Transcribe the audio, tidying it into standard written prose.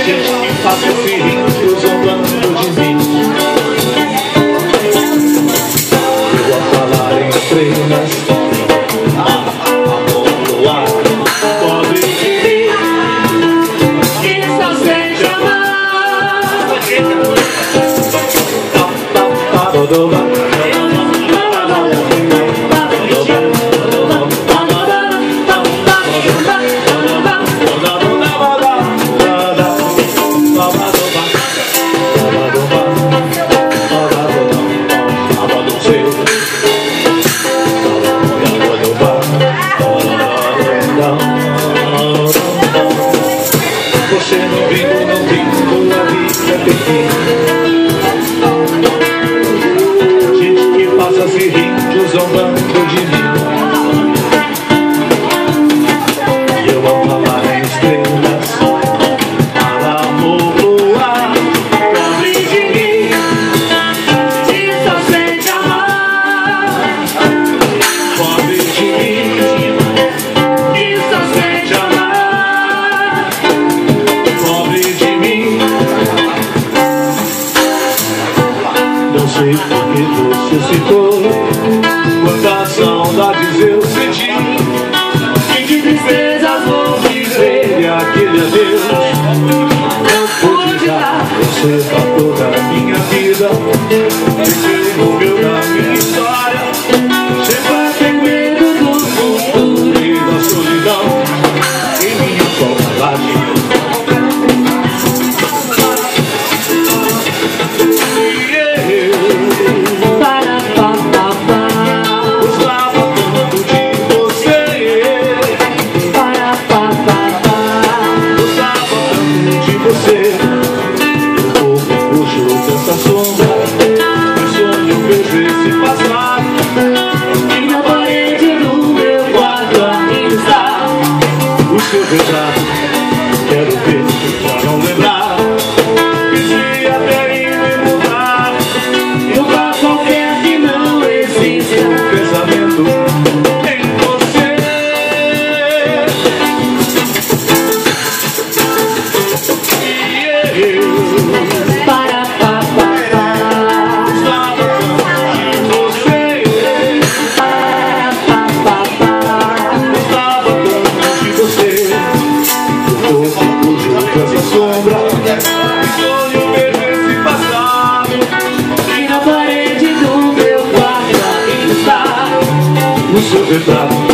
Gente que faz esse ringue zombando de mim. Eu a falar em estrelas, amor no ar, pobre de mim, que só sente amar. Você não viu, a vida tem fim. Gente que passa se rindo, zombando de mim. E eu vou falar em estrelas, para amor no ar, pobre de mim, que só sente amar. Pobre de mim, que só sente amar. Pobre de mim. Não sei por que você se foi, quantas saudades eu senti, e de tristezas vou viver, e aquele adeus não pude dar. Você tá toda a minha vida, você envolveu na minha história. Sempre tem medo do futuro e da solidão, e minha forma lágrima. Quero ver pra não lembrar que se até me mudar, eu faço qualquer que não exista um pensamento em você. E eu para gostava tanto de você, gostava tanto de você. Essa sombra, sonho vejo esse passado, e na parede do meu quarto ainda está o seu retrato.